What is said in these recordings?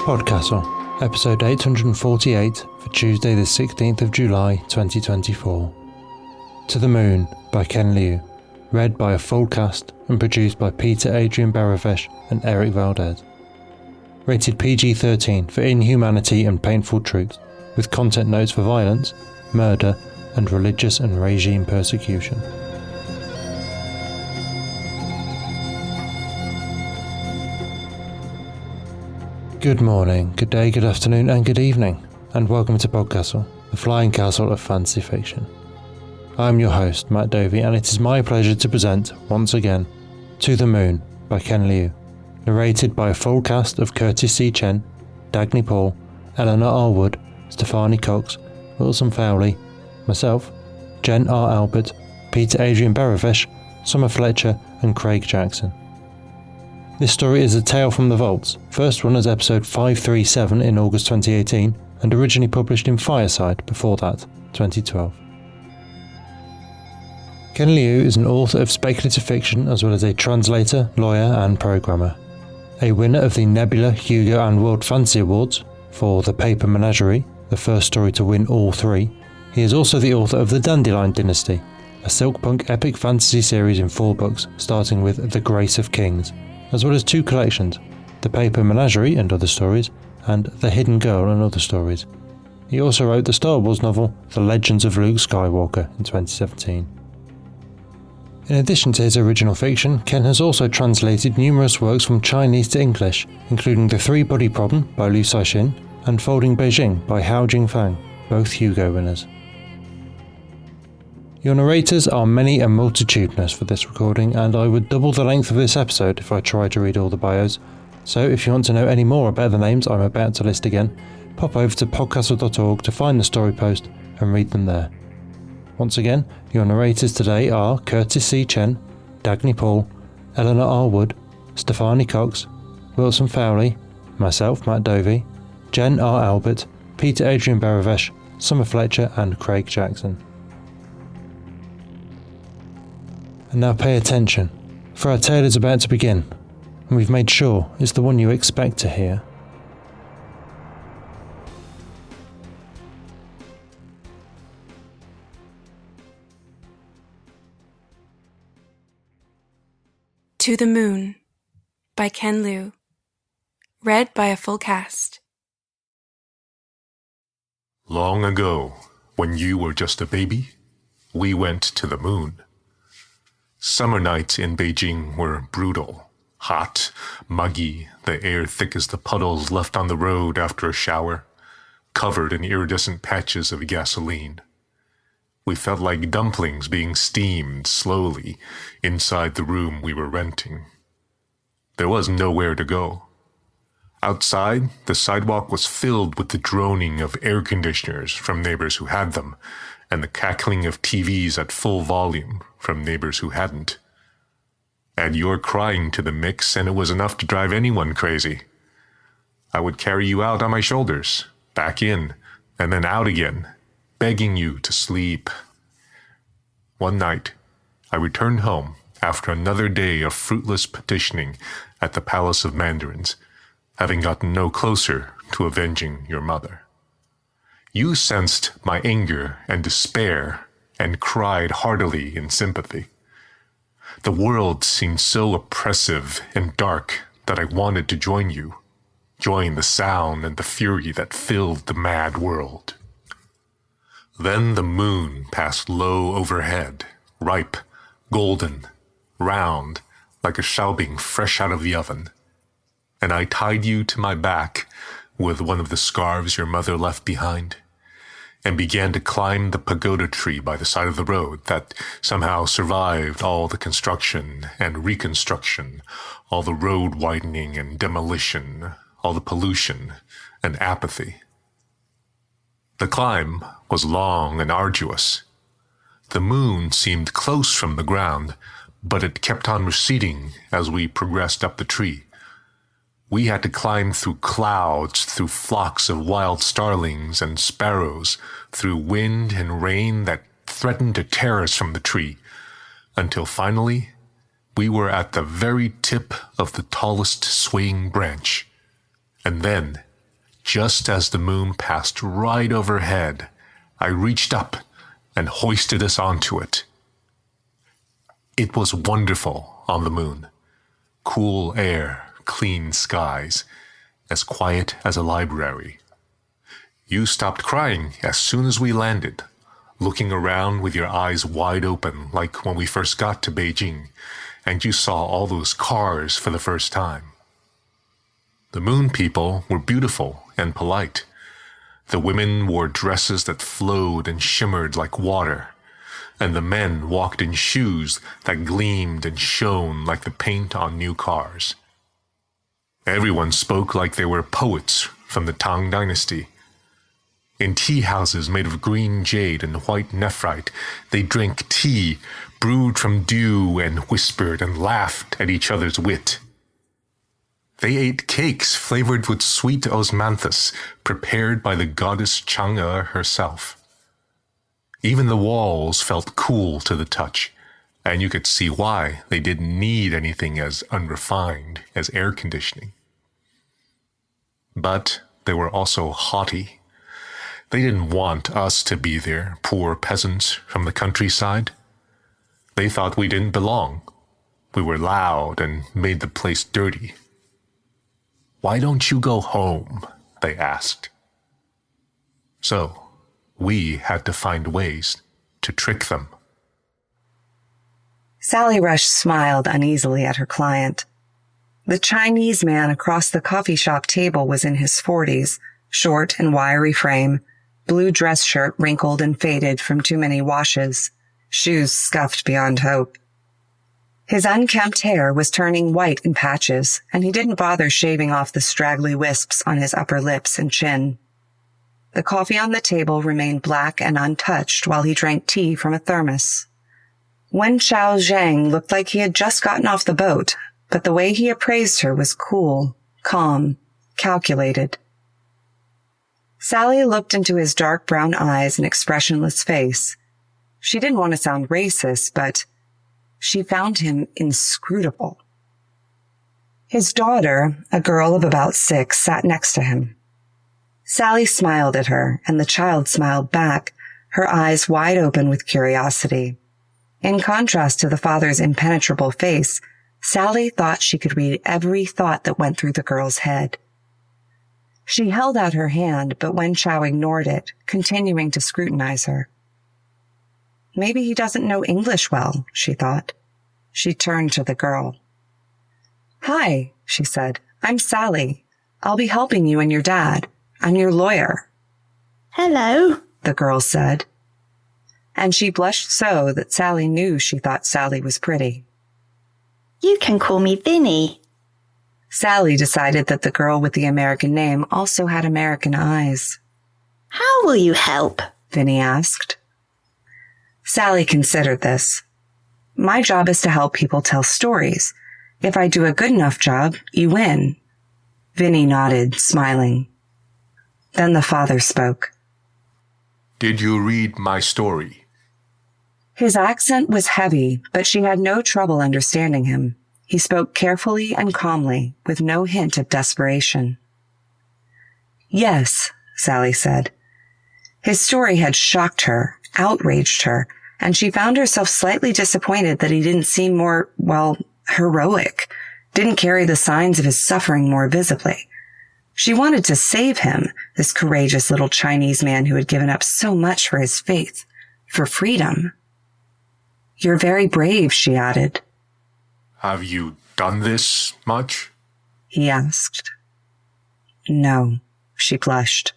PodCastle, episode 848 for Tuesday the 16th of July 2024. To the Moon by Ken Liu, read by a full cast and produced by Adrian Behravesh and Eric Valdes. Rated PG-13 for inhumanity and painful truths, with content notes for violence, murder and religious and regime persecution. Good morning, good day, good afternoon and good evening, and welcome to PodCastle, the flying castle of fantasy fiction. I'm your host, Matt Dovey, and it is my pleasure to present, once again, To the Moon by Ken Liu, narrated by a full cast of Curtis C. Chen, Dagny Paul, Eleanor R. Wood, Stephanie Cox, Wilson Fowley, myself, Jen R. Albert, Adrian Behravesh, Summer Fletcher and Craig Jackson. This story is a tale from the vaults, first run as episode 537 in August 2018 and originally published in Fireside before that, 2012. Ken Liu is an author of speculative fiction as well as a translator, lawyer and programmer. A winner of the Nebula, Hugo and World Fantasy Awards for The Paper Menagerie, the first story to win all three, he is also the author of The Dandelion Dynasty, a silkpunk epic fantasy series in 4 books starting with The Grace of Kings, as well as 2 collections, The Paper Menagerie and Other Stories, and The Hidden Girl and Other Stories. He also wrote the Star Wars novel The Legends of Luke Skywalker in 2017. In addition to his original fiction, Ken has also translated numerous works from Chinese to English, including The Three-Body Problem by Liu Cixin and Folding Beijing by Hao Jingfang, both Hugo winners. Your narrators are many and multitudinous for this recording, and I would double the length of this episode if I tried to read all the bios, so if you want to know any more about the names I'm about to list again, pop over to podcastle.org to find the story post and read them there. Once again, your narrators today are Curtis C. Chen, Dagny Paul, Eleanor R. Wood, Stephanie Cox, Wilson Fowley, myself, Matt Dovey, Jen R. Albert, Adrian Behravesh, Summer Fletcher and Craig Jackson. And now pay attention, for our tale is about to begin, and we've made sure it's the one you expect to hear. To the Moon by Ken Liu, read by a full cast. Long ago, when you were just a baby, we went to the moon. Summer nights in Beijing were brutal, hot, muggy, the air thick as the puddles left on the road after a shower, covered in iridescent patches of gasoline. We felt like dumplings being steamed slowly inside the room we were renting. There was nowhere to go. Outside, the sidewalk was filled with the droning of air conditioners from neighbors who had them, and the cackling of TVs at full volume from neighbors who hadn't. Add your crying to the mix, and it was enough to drive anyone crazy. I would carry you out on my shoulders, back in, and then out again, begging you to sleep. One night, I returned home after another day of fruitless petitioning at the Palace of Mandarins, having gotten no closer to avenging your mother. You sensed my anger and despair and cried heartily in sympathy. The world seemed so oppressive and dark that I wanted to join you, join the sound and the fury that filled the mad world. Then the moon passed low overhead, ripe, golden, round, like a schaubing fresh out of the oven, and I tied you to my back with one of the scarves your mother left behind, and began to climb the pagoda tree by the side of the road that somehow survived all the construction and reconstruction, all the road widening and demolition, all the pollution and apathy. The climb was long and arduous. The moon seemed close from the ground, but it kept on receding as we progressed up the tree. We had to climb through clouds, through flocks of wild starlings and sparrows, through wind and rain that threatened to tear us from the tree, until finally we were at the very tip of the tallest swaying branch. And then Just as the moon passed right overhead, I reached up and hoisted us onto it. It was wonderful on the moon. Cool air, clean skies, as quiet as a library. You stopped crying as soon as we landed, looking around with your eyes wide open like when we first got to Beijing, and you saw all those cars for the first time. The moon people were beautiful and polite. The women wore dresses that flowed and shimmered like water, and the men walked in shoes that gleamed and shone like the paint on new cars. Everyone spoke like they were poets from the Tang Dynasty. In tea houses made of green jade and white nephrite, they drank tea brewed from dew and whispered and laughed at each other's wit. They ate cakes flavored with sweet osmanthus, prepared by the goddess Chang'e herself. Even the walls felt cool to the touch, and you could see why they didn't need anything as unrefined as air conditioning. But they were also haughty. They didn't want us to be there, poor peasants from the countryside. They thought we didn't belong. We were loud and made the place dirty. "Why don't you go home?" they asked. So, we had to find ways to trick them. Sally Rush smiled uneasily at her client. The Chinese man across the coffee shop table was in his 40s, short and wiry frame, blue dress shirt wrinkled and faded from too many washes, shoes scuffed beyond hope. His unkempt hair was turning white in patches, and he didn't bother shaving off the straggly wisps on his upper lips and chin. The coffee on the table remained black and untouched while he drank tea from a thermos. Wen Chao Zhang looked like he had just gotten off the boat, but the way he appraised her was cool, calm, calculated. Sally looked into his dark brown eyes and expressionless face. She didn't want to sound racist, but she found him inscrutable. His daughter, a girl of about 6, sat next to him. Sally smiled at her, and the child smiled back, her eyes wide open with curiosity. In contrast to the father's impenetrable face, Sally thought she could read every thought that went through the girl's head. She held out her hand, but Wen Chao ignored it, continuing to scrutinize her. Maybe he doesn't know English well, she thought. She turned to the girl. "Hi," she said. "I'm Sally. I'll be helping you and your dad. I'm your lawyer." "Hello," the girl said. And she blushed so that Sally knew she thought Sally was pretty. "You can call me Vinny." Sally decided that the girl with the American name also had American eyes. "How will you help?" Vinny asked. Sally considered this. "My job is to help people tell stories. If I do a good enough job, you win." Vinny nodded, smiling. Then the father spoke. "Did you read my story?" His accent was heavy, but she had no trouble understanding him. He spoke carefully and calmly, with no hint of desperation. "Yes," Sally said. His story had shocked her, outraged her, and she found herself slightly disappointed that he didn't seem more, heroic, didn't carry the signs of his suffering more visibly. She wanted to save him, this courageous little Chinese man who had given up so much for his faith, for freedom. "You're very brave," she added. "Have you done this much?" he asked. "No," she blushed.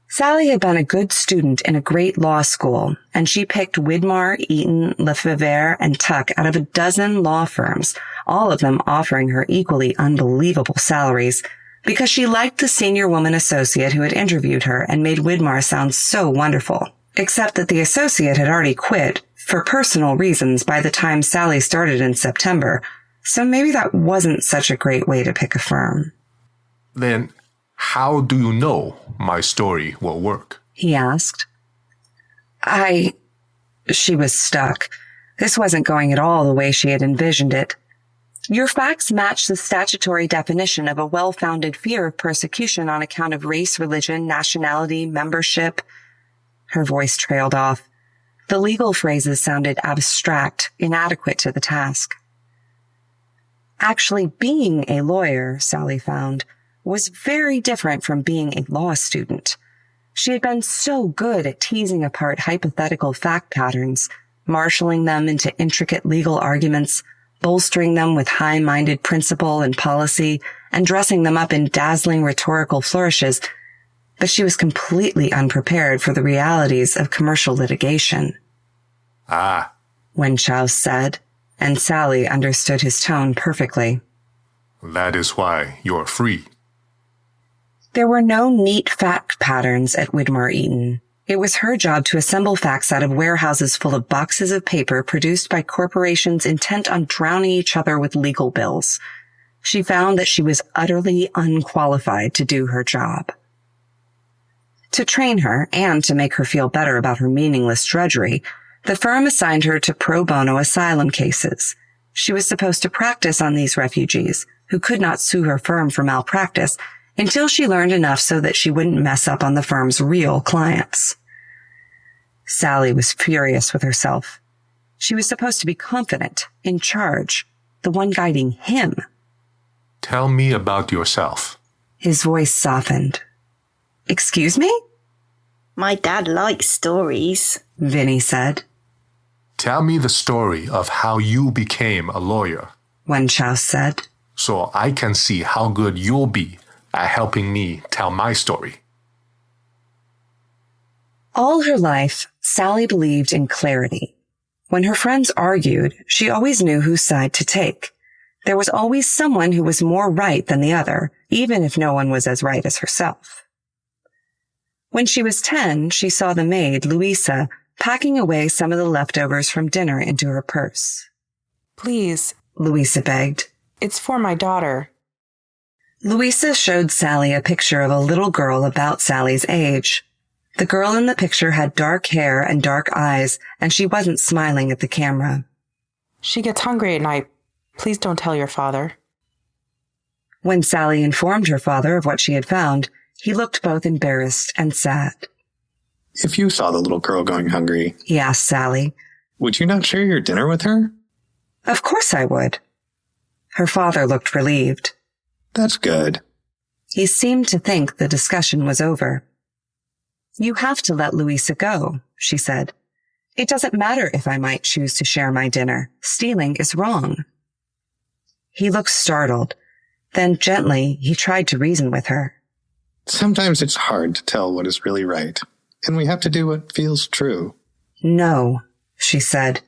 Sally had been a good student in a great law school, and she picked Widmar, Eaton, Lefevre, and Tuck out of a dozen law firms, all of them offering her equally unbelievable salaries, because she liked the senior woman associate who had interviewed her and made Widmar sound so wonderful, except that the associate had already quit for personal reasons by the time Sally started in September, so maybe that wasn't such a great way to pick a firm. "Then how do you know my story will work?" he asked. She was stuck. This wasn't going at all the way she had envisioned it. Your facts match the statutory definition of a well-founded fear of persecution on account of race, religion, nationality, membership. Her voice trailed off. The legal phrases sounded abstract, inadequate to the task. Actually being a lawyer, Sally found, was very different from being a law student. She had been so good at teasing apart hypothetical fact patterns, marshaling them into intricate legal arguments, bolstering them with high-minded principle and policy, and dressing them up in dazzling rhetorical flourishes, but she was completely unprepared for the realities of commercial litigation. Ah, Wenchao said, and Sally understood his tone perfectly. that is why you're free. There were no neat fact patterns at Widmore Eaton. It was her job to assemble facts out of warehouses full of boxes of paper produced by corporations intent on drowning each other with legal bills. She found that she was utterly unqualified to do her job. To train her, and to make her feel better about her meaningless drudgery, the firm assigned her to pro bono asylum cases. She was supposed to practice on these refugees, who could not sue her firm for malpractice, until she learned enough so that she wouldn't mess up on the firm's real clients. Sally was furious with herself. She was supposed to be confident, in charge, the one guiding him. Tell me about yourself. His voice softened. Excuse me? My dad likes stories. Vinny said. Tell me the story of how you became a lawyer, Wenchao said. so I can see how good you'll be at helping me tell my story. All her life, Sally believed in clarity. When her friends argued, she always knew whose side to take. There was always someone who was more right than the other, even if no one was as right as herself. When she was 10, she saw the maid, Louisa, packing away some of the leftovers from dinner into her purse. Please, Louisa begged. it's for my daughter. Louisa showed Sally a picture of a little girl about Sally's age. The girl in the picture had dark hair and dark eyes, and she wasn't smiling at the camera. She gets hungry at night. Please don't tell your father. When Sally informed her father of what she had found, he looked both embarrassed and sad. If you saw the little girl going hungry, He asked Sally. would you not share your dinner with her? Of course I would. Her father looked relieved. That's good. He seemed to think the discussion was over. You have to let Louisa go, she said. It doesn't matter if I might choose to share my dinner. Stealing is wrong. He looked startled. Then gently, he tried to reason with her. Sometimes it's hard to tell what is really right, and we have to do what feels true. No, she said.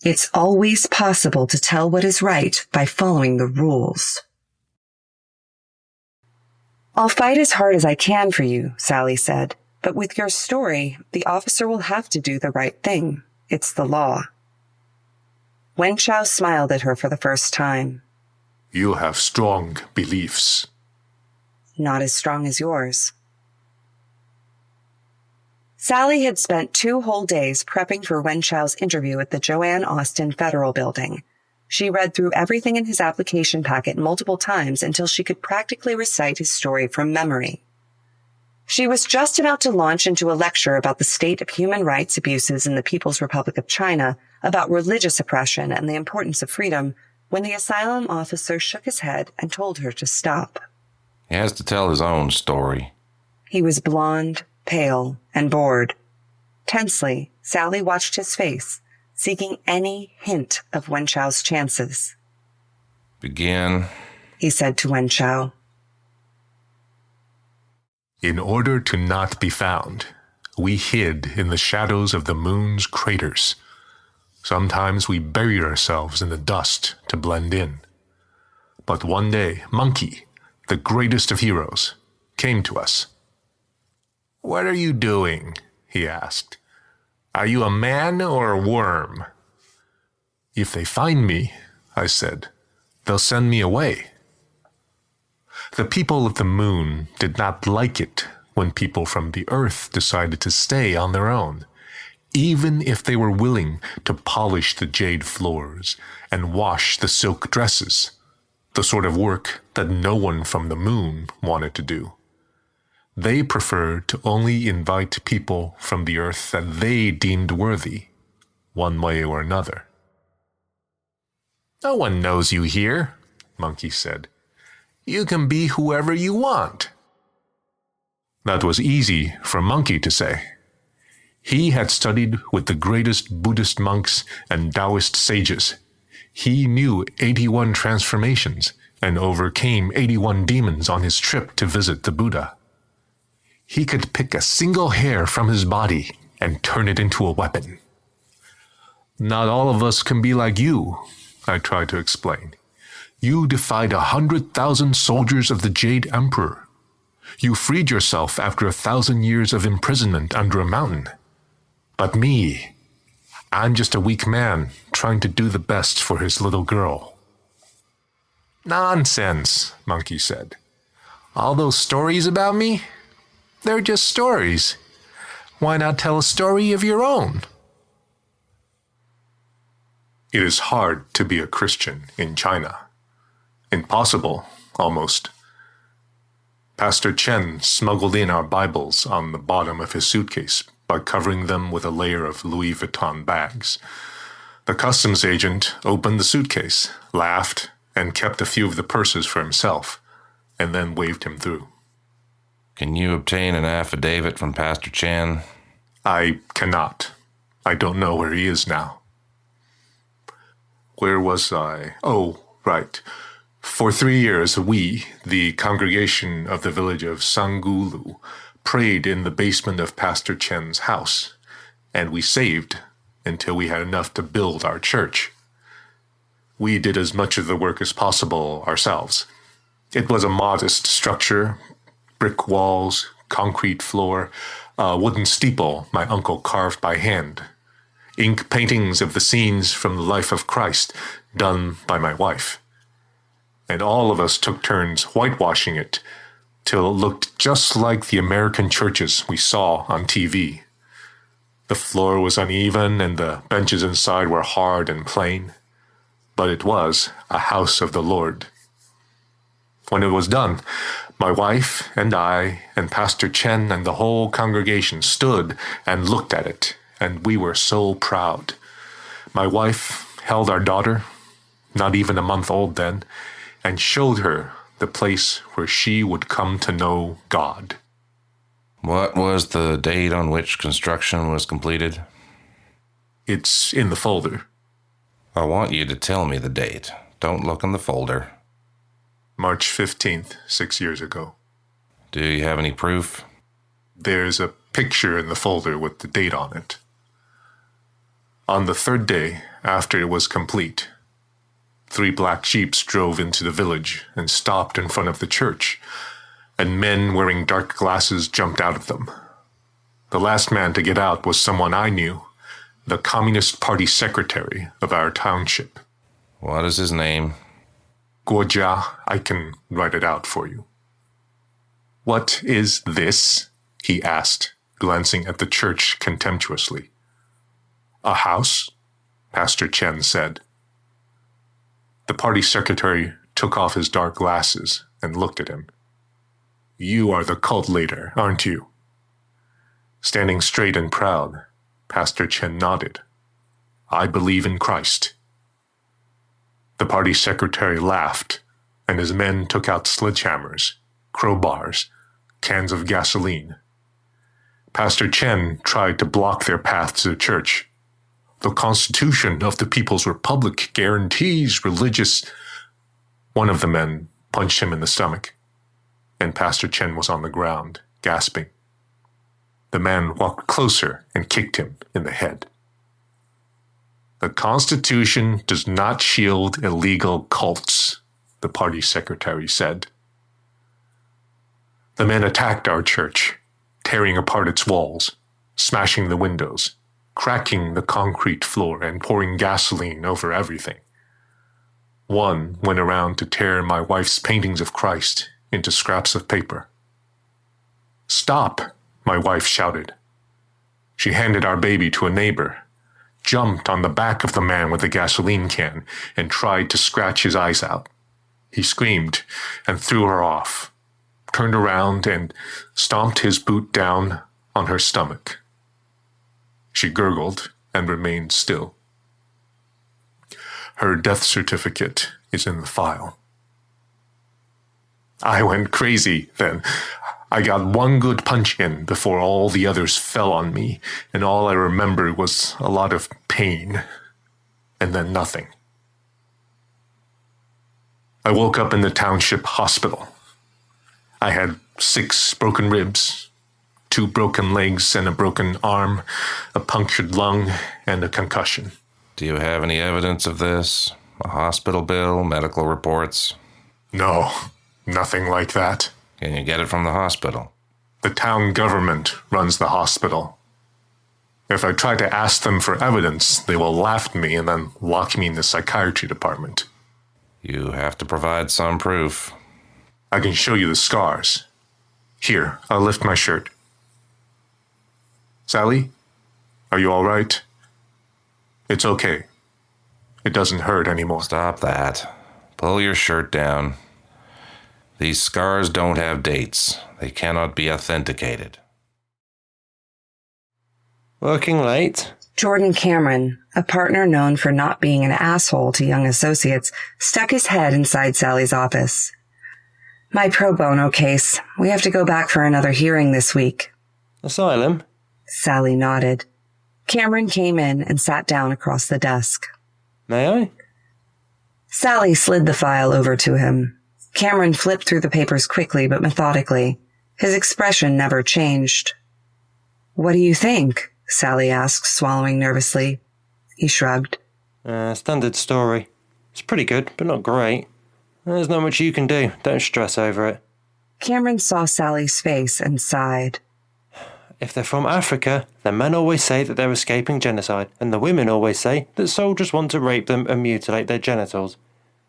It's always possible to tell what is right by following the rules. I'll fight as hard as I can for you, Sally said. But with your story, the officer will have to do the right thing. It's the law. Wenchao smiled at her for the first time. You have strong beliefs. Not as strong as yours. Sally had spent 2 whole days prepping for Wenchao's interview at the Joanne Austin Federal Building. She read through everything in his application packet multiple times until she could practically recite his story from memory. She was just about to launch into a lecture about the state of human rights abuses in the People's Republic of China, about religious oppression and the importance of freedom, when the asylum officer shook his head and told her to stop. He has to tell his own story. He was blonde, pale, and bored. Tensely, Sally watched his face, seeking any hint of Wenchao's chances. Begin. He said to Wenchao. In order to not be found, we hid in the shadows of the moon's craters. Sometimes we buried ourselves in the dust to blend in. But one day, Monkey, the greatest of heroes, came to us. "What are you doing?" he asked. "Are you a man or a worm?" "If they find me," I said, "they'll send me away." The people of the moon did not like it when people from the earth decided to stay on their own, even if they were willing to polish the jade floors and wash the silk dresses. the sort of work that no one from the moon wanted to do. They preferred to only invite people from the earth that they deemed worthy, one way or another. "No one knows you here," Monkey said. "You can be whoever you want." That was easy for Monkey to say. He had studied with the greatest Buddhist monks and Taoist sages. He knew 81 transformations and overcame 81 demons on his trip to visit the Buddha. He could pick a single hair from his body and turn it into a weapon. "Not all of us can be like you," I tried to explain. "You defied 100,000 soldiers of the Jade Emperor. You freed yourself after 1,000 years of imprisonment under a mountain. But me, I'm just a weak man trying to do the best for his little girl." "Nonsense," Monkey said. "All those stories about me? They're just stories. Why not tell a story of your own?" It is hard to be a Christian in China. Impossible, almost. Pastor Chen smuggled in our Bibles on the bottom of his suitcase by covering them with a layer of Louis Vuitton bags. The customs agent opened the suitcase, laughed, and kept a few of the purses for himself, and then waved him through. Can you obtain an affidavit from Pastor Chen? I cannot. I don't know where he is now. Where was I? Oh, right. For 3 years, we, the congregation of the village of Sangulu, prayed in the basement of Pastor Chen's house, and we saved until we had enough to build our church. We did as much of the work as possible ourselves. It was a modest structure, brick walls, concrete floor, a wooden steeple my uncle carved by hand, ink paintings of the scenes from the life of Christ done by my wife. And all of us took turns whitewashing it till it looked just like the American churches we saw on TV. The floor was uneven and the benches inside were hard and plain, but it was a house of the Lord. When it was done, my wife and I and Pastor Chen and the whole congregation stood and looked at it, and we were so proud. My wife held our daughter, not even a month old then, and showed her the place where she would come to know God. What was the date on which construction was completed? It's in the folder. I want you to tell me the date. Don't look in the folder. March 15th, 6 years ago. Do you have any proof? There's a picture in the folder with the date on it. On the 3rd day after it was complete, 3 black jeeps drove into the village and stopped in front of the church, and men wearing dark glasses jumped out of them. The last man to get out was someone I knew, the Communist Party secretary of our township. What is his name? Guojia, I can write it out for you. "What is this?" he asked, glancing at the church contemptuously. "A house?" Pastor Chen said. The party secretary took off his dark glasses and looked at him. "You are the cult leader, aren't you?" Standing straight and proud, Pastor Chen nodded. "I believe in Christ." The party secretary laughed, and his men took out sledgehammers, crowbars, cans of gasoline. Pastor Chen tried to block their path to the church. "The Constitution of the People's Republic guarantees religious—" One of the men punched him in the stomach, and Pastor Chen was on the ground, gasping. The man walked closer and kicked him in the head. "The Constitution does not shield illegal cults," the party secretary said. The men attacked our church, tearing apart its walls, smashing the windows, cracking the concrete floor, and pouring gasoline over everything. One went around to tear my wife's paintings of Christ into scraps of paper. "Stop!" my wife shouted. She handed our baby to a neighbor, jumped on the back of the man with the gasoline can, and tried to scratch his eyes out. He screamed and threw her off, turned around and stomped his boot down on her stomach. She gurgled and remained still. Her death certificate is in the file. I went crazy then. I got one good punch in before all the others fell on me, and all I remember was a lot of pain, and then nothing. I woke up in the township hospital. I had 6 broken ribs, 2 broken legs and a broken arm, a punctured lung, and a concussion. Do you have any evidence of this? A hospital bill, medical reports? No, nothing like that. Can you get it from the hospital? The town government runs the hospital. If I try to ask them for evidence, they will laugh at me and then lock me in the psychiatry department. You have to provide some proof. I can show you the scars. Here, I'll lift my shirt. Sally, are you all right? It's okay. It doesn't hurt anymore. Stop that. Pull your shirt down. These scars don't have dates. They cannot be authenticated. Working late? Jordan Cameron, a partner known for not being an asshole to young associates, stuck his head inside Sally's office. My pro bono case. We have to go back for another hearing this week. Asylum? Sally nodded. Cameron came in and sat down across the desk. May I? Sally slid the file over to him. Cameron flipped through the papers quickly but methodically. His expression never changed. What do you think? Sally asked, swallowing nervously. He shrugged. Standard story. It's pretty good, but not great. There's not much you can do. Don't stress over it. Cameron saw Sally's face and sighed. If they're from Africa, the men always say that they're escaping genocide, and the women always say that soldiers want to rape them and mutilate their genitals.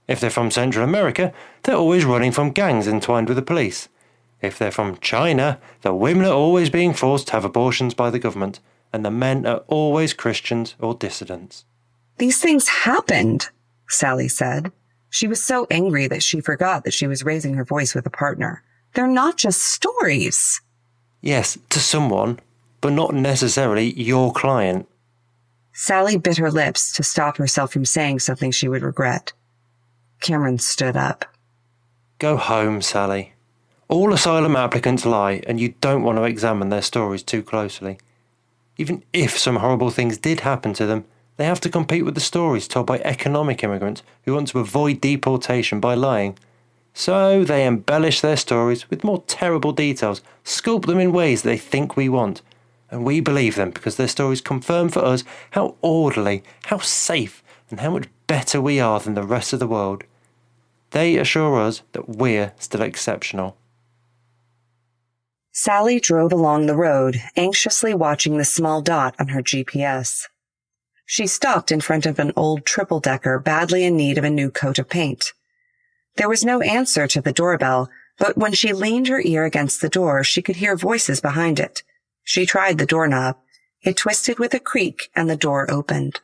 If they're from Central America, they're always running from gangs entwined with the police. If they're from China, the women are always being forced to have abortions by the government, and the men are always Christians or dissidents. These things happened, Sally said. She was so angry that she forgot that she was raising her voice with a partner. They're not just stories. Yes, to someone, but not necessarily your client. Sally bit her lips to stop herself from saying something she would regret. Cameron stood up. Go home, Sally. All asylum applicants lie, and you don't want to examine their stories too closely. Even if some horrible things did happen to them, they have to compete with the stories told by economic immigrants who want to avoid deportation by lying. So they embellish their stories with more terrible details, sculpt them in ways they think we want, and we believe them because their stories confirm for us how orderly, how safe, and how much better we are than the rest of the world. They assure us that we're still exceptional. Sally drove along the road, anxiously watching the small dot on her GPS. She stopped in front of an old triple-decker badly in need of a new coat of paint. There was no answer to the doorbell, but when she leaned her ear against the door, she could hear voices behind it. She tried the doorknob. It twisted with a creak, and the door opened.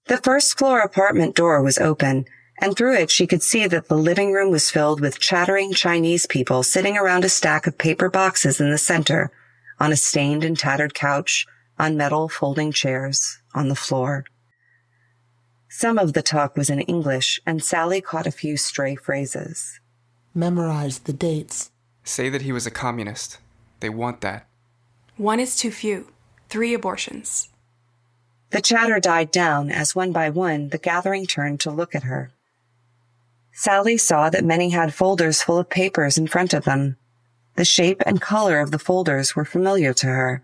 The first-floor apartment door was open, and through it she could see that the living room was filled with chattering Chinese people sitting around a stack of paper boxes in the center, on a stained and tattered couch, on metal folding chairs, on the floor. Some of the talk was in English, and Sally caught a few stray phrases. Memorize the dates. Say that he was a communist. They want that. 1 is too few. 3 abortions. The chatter died down as one by one the gathering turned to look at her. Sally saw that many had folders full of papers in front of them. The shape and color of the folders were familiar to her.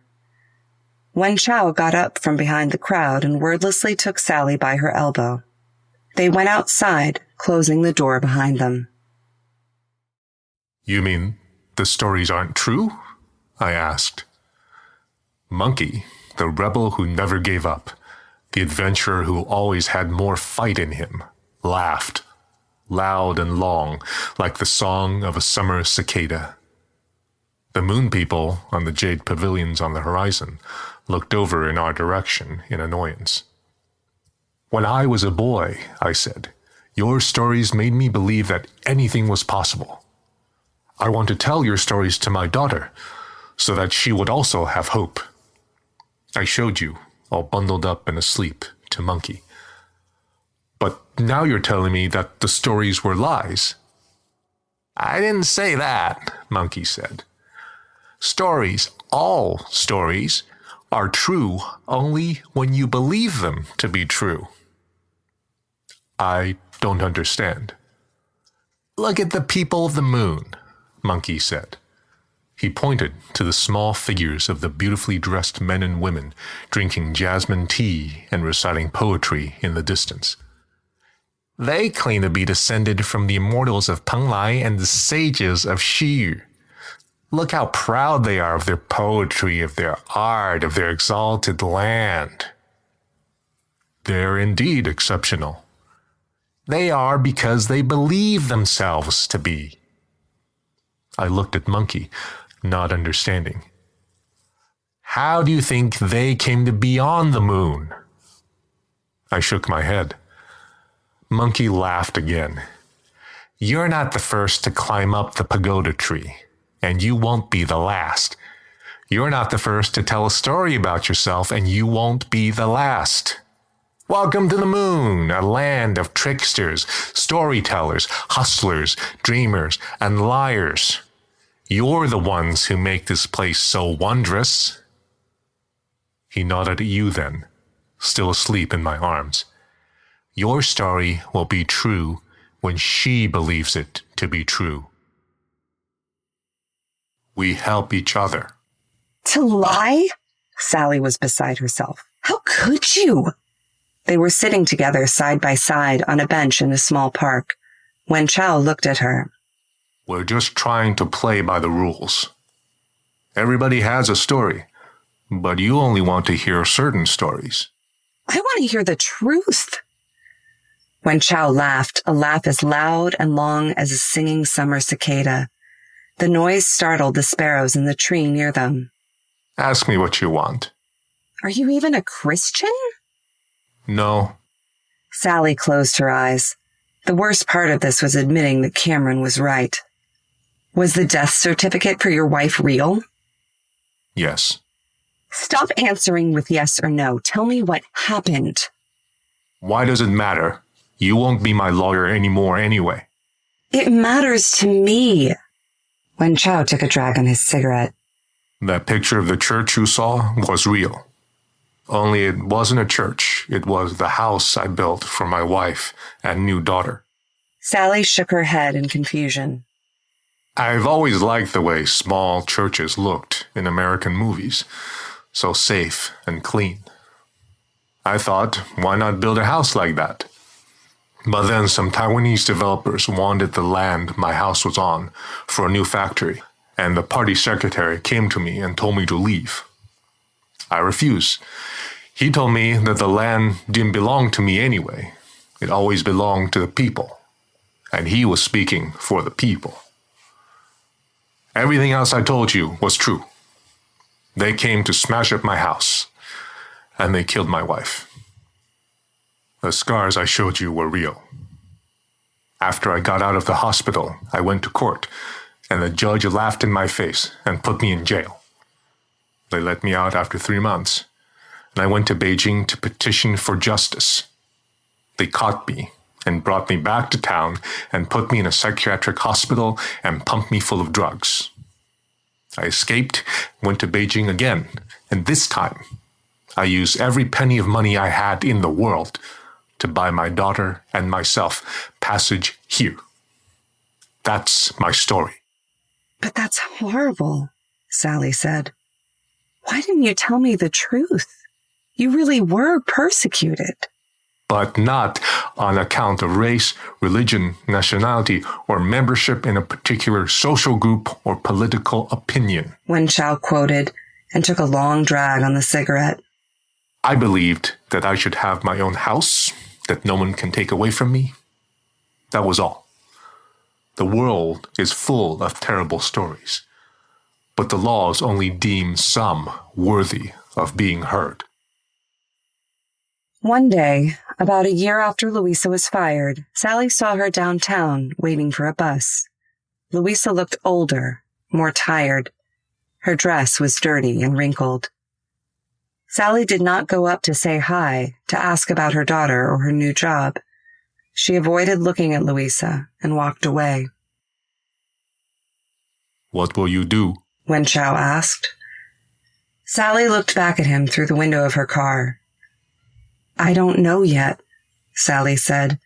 Wen Chao got up from behind the crowd and wordlessly took Sally by her elbow. They went outside, closing the door behind them. You mean the stories aren't true? I asked. Monkey, the rebel who never gave up, the adventurer who always had more fight in him, laughed, loud and long, like the song of a summer cicada. The moon people on the jade pavilions on the horizon looked over in our direction in annoyance. When I was a boy, I said, Your stories made me believe that anything was possible. I want to tell your stories to my daughter, so that she would also have hope. I showed you, all bundled up and asleep, to Monkey. But now you're telling me that the stories were lies. I didn't say that, Monkey said. Stories, all stories, are true only when you believe them to be true. I don't understand. Look at the people of the moon, Monkey said. He pointed to the small figures of the beautifully dressed men and women drinking jasmine tea and reciting poetry in the distance. They claim to be descended from the immortals of Penglai and the sages of Xu. Look how proud they are of their poetry, of their art, of their exalted land. They're indeed exceptional. They are because they believe themselves to be. I looked at Monkey, not understanding. How do you think they came to be on the moon? I shook my head. Monkey laughed again. You're not the first to climb up the pagoda tree, and you won't be the last. You're not the first to tell a story about yourself, and you won't be the last. Welcome to the moon, a land of tricksters, storytellers, hustlers, dreamers, and liars. You're the ones who make this place so wondrous. He nodded at you then, still asleep in my arms. Your story will be true when she believes it to be true. We help each other. To lie? Sally was beside herself. How could you? They were sitting together side by side on a bench in a small park. Wen Chao looked at her. We're just trying to play by the rules. Everybody has a story, but you only want to hear certain stories. I want to hear the truth. Wen Chao laughed, a laugh as loud and long as a singing summer cicada. The noise startled the sparrows in the tree near them. Ask me what you want. Are you even a Christian? No. Sally closed her eyes. The worst part of this was admitting that Cameron was right. Was the death certificate for your wife real? Yes. Stop answering with yes or no. Tell me what happened. Why does it matter? You won't be my lawyer anymore anyway. It matters to me. Wen Chao took a drag on his cigarette. That picture of the church you saw was real. Only it wasn't a church. It was the house I built for my wife and new daughter. Sally shook her head in confusion. I've always liked the way small churches looked in American movies. So safe and clean. I thought, why not build a house like that? But then some Taiwanese developers wanted the land my house was on for a new factory, and the party secretary came to me and told me to leave. I refused. He told me that the land didn't belong to me anyway. It always belonged to the people. And he was speaking for the people. Everything else I told you was true. They came to smash up my house, and they killed my wife. The scars I showed you were real. After I got out of the hospital, I went to court, and the judge laughed in my face and put me in jail. They let me out after 3 months, and I went to Beijing to petition for justice. They caught me and brought me back to town and put me in a psychiatric hospital and pumped me full of drugs. I escaped, went to Beijing again, and this time I used every penny of money I had in the world to buy my daughter and myself passage here. That's my story. But that's horrible, Sally said. Why didn't you tell me the truth? You really were persecuted. But not on account of race, religion, nationality, or membership in a particular social group or political opinion. Wen Chao quoted and took a long drag on the cigarette. I believed that I should have my own house that no one can take away from me. That was all. The world is full of terrible stories, but the laws only deem some worthy of being heard. One day, About a year after Louisa was fired, Sally saw her downtown waiting for a bus. Louisa looked older, more tired. Her dress was dirty and wrinkled. Sally did not go up to say hi, to ask about her daughter or her new job. She avoided looking at Louisa and walked away. What will you do? Wen Chao asked. Sally looked back at him through the window of her car. I don't know yet, Sally said,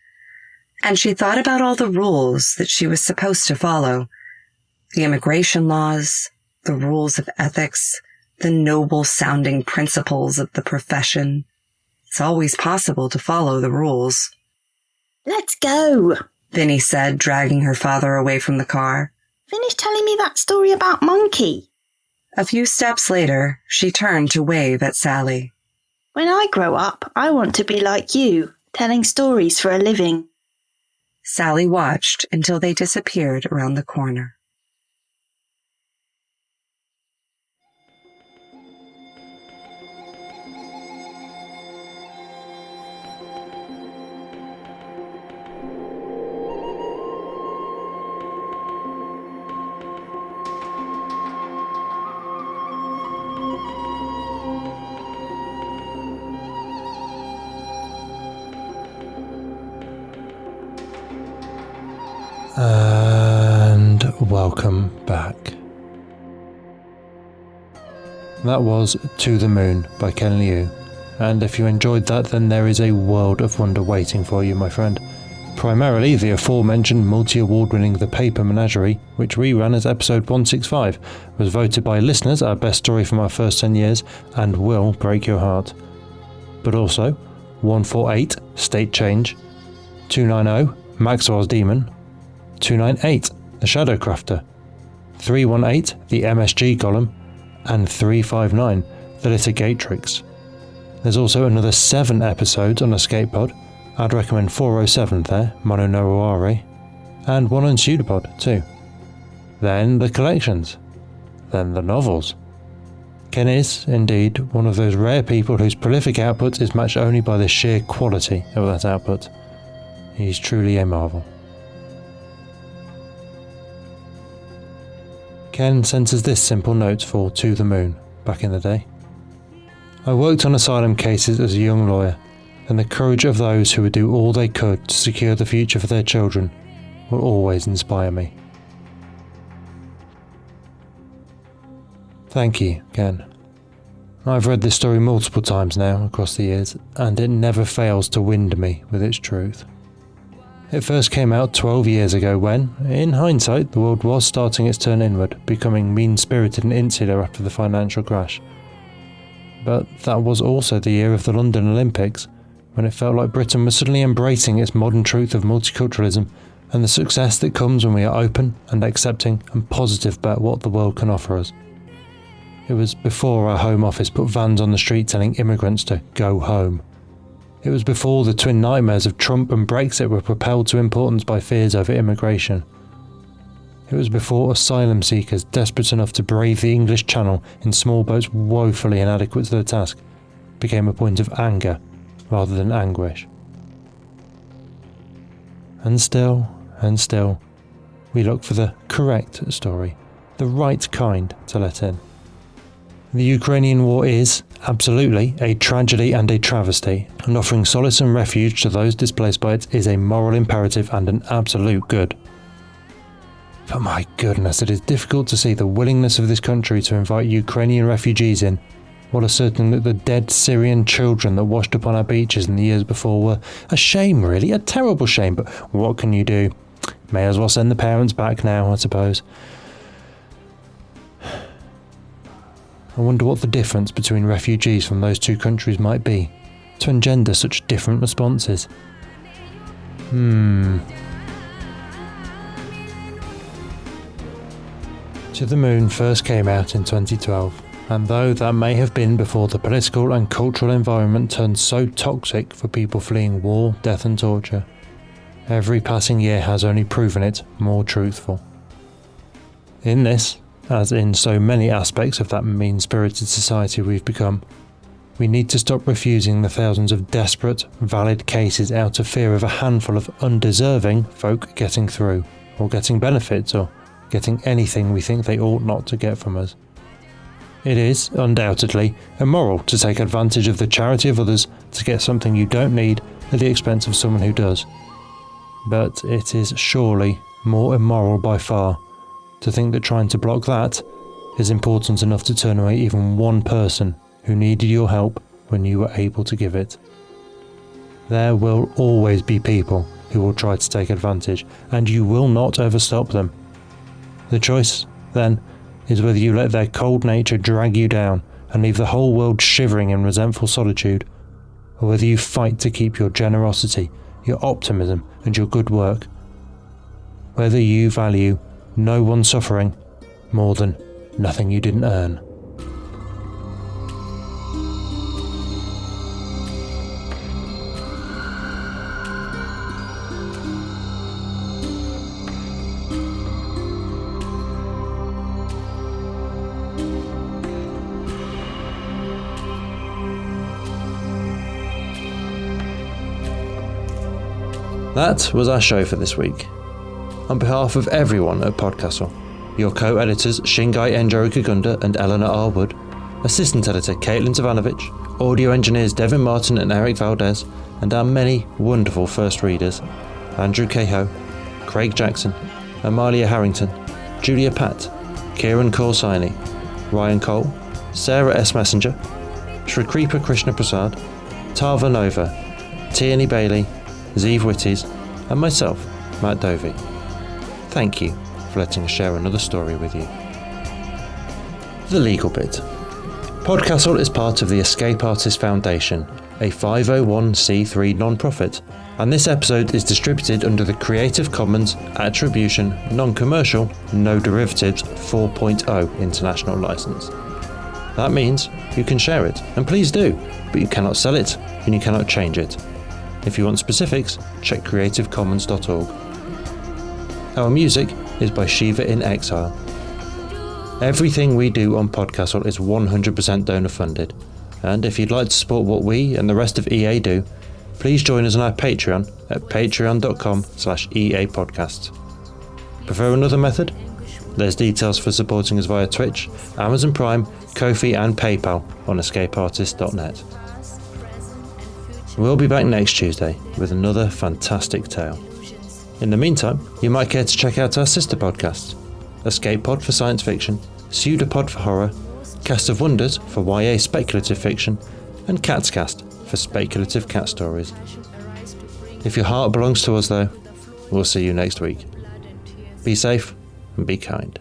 and she thought about all the rules that she was supposed to follow. The immigration laws, the rules of ethics, the noble-sounding principles of the profession. It's always possible to follow the rules. Let's go, Vinny said, dragging her father away from the car. Finish telling me that story about Monkey. A few steps later, she turned to wave at Sally. When I grow up, I want to be like you, telling stories for a living. Sally watched until they disappeared around the corner. And welcome back. That was To the Moon by Ken Liu, and if you enjoyed that, then there is a world of wonder waiting for you, my friend. Primarily the aforementioned multi-award winning The Paper Menagerie, which reran as episode 165, was voted by listeners our best story from our first 10 years and will break your heart. But also 148, State Change, 290, Maxwell's Demon, 298, The Shadowcrafter, 318, The MSG Golem, and 359, The Litigatrix. There's also another 7 episodes on Escape Pod. I'd recommend 407 there, Mono no Aware, and one on Pseudopod too. Then the collections. Then the novels. Ken is, indeed, one of those rare people whose prolific output is matched only by the sheer quality of that output. He's truly a marvel. Ken sent us this simple note for To the Moon back in the day. I worked on asylum cases as a young lawyer, and the courage of those who would do all they could to secure the future for their children will always inspire me. Thank you, Ken. I've read this story multiple times now across the years, and it never fails to wind me with its truth. It first came out 12 years ago when, in hindsight, the world was starting its turn inward, becoming mean-spirited and insular after the financial crash. But that was also the year of the London Olympics, when it felt like Britain was suddenly embracing its modern truth of multiculturalism and the success that comes when we are open and accepting and positive about what the world can offer us. It was before our Home Office put vans on the street telling immigrants to go home. It was before the twin nightmares of Trump and Brexit were propelled to importance by fears over immigration. It was before asylum seekers desperate enough to brave the English Channel in small boats woefully inadequate to the task became a point of anger rather than anguish. And still, we look for the correct story, the right kind to let in. The Ukrainian war is, absolutely, a tragedy and a travesty, and offering solace and refuge to those displaced by it is a moral imperative and an absolute good. But my goodness, it is difficult to see the willingness of this country to invite Ukrainian refugees in, while asserting that the dead Syrian children that washed up on our beaches in the years before were a shame, really, a terrible shame, but what can you do? May as well send the parents back now, I suppose. I wonder what the difference between refugees from those two countries might be, to engender such different responses. To the Moon first came out in 2012, and though that may have been before the political and cultural environment turned so toxic for people fleeing war, death and torture, every passing year has only proven it more truthful. In this, as in so many aspects of that mean-spirited society we've become, We need to stop refusing the thousands of desperate, valid cases out of fear of a handful of undeserving folk getting through, or getting benefits, or getting anything we think they ought not to get from us. It is, undoubtedly, immoral to take advantage of the charity of others to get something you don't need at the expense of someone who does. But it is surely more immoral by far to think that trying to block that is important enough to turn away even one person who needed your help when you were able to give it. There will always be people who will try to take advantage, and you will not ever stop them. The choice, then, is whether you let their cold nature drag you down and leave the whole world shivering in resentful solitude, or whether you fight to keep your generosity, your optimism, and your good work. Whether you value no one suffering more than nothing you didn't earn. That was our show for this week. On behalf of everyone at PodCastle, your co-editors Shingai Enjorikagunda and Eleanor R. Wood, assistant editor Caitlin Tavanovich, audio engineers Devin Martin and Eric Valdes, and our many wonderful first readers, Andrew Cahoe, Craig Jackson, Amalia Harrington, Julia Patt, Kieran Corsaini, Ryan Cole, Sarah S. Messenger, Shrikripa Krishna Prasad, Tava Nova, Tierney Bailey, Zeev Witties, and myself, Matt Dovey. Thank you for letting us share another story with you. The legal bit. PodCastle is part of the Escape Artists Foundation, a 501c3 non-profit, and this episode is distributed under the Creative Commons Attribution Non-Commercial No Derivatives 4.0 International License. That means you can share it, and please do, but you cannot sell it and you cannot change it. If you want specifics, check creativecommons.org. Our music is by Shiva in Exile. Everything we do on PodCastle is 100% donor funded, and if you'd like to support what we and the rest of EA do, please join us on our Patreon at patreon.com/EApodcasts. Prefer another method? There's details for supporting us via Twitch, Amazon Prime, Ko-fi and PayPal on escapeartist.net. We'll be back next Tuesday with another fantastic tale. In the meantime, you might care to check out our sister podcasts, Escape Pod for science fiction, Pseudopod for horror, Cast of Wonders for YA speculative fiction, and Cat's Cast for speculative cat stories. If your heart belongs to us though, we'll see you next week. Be safe and be kind.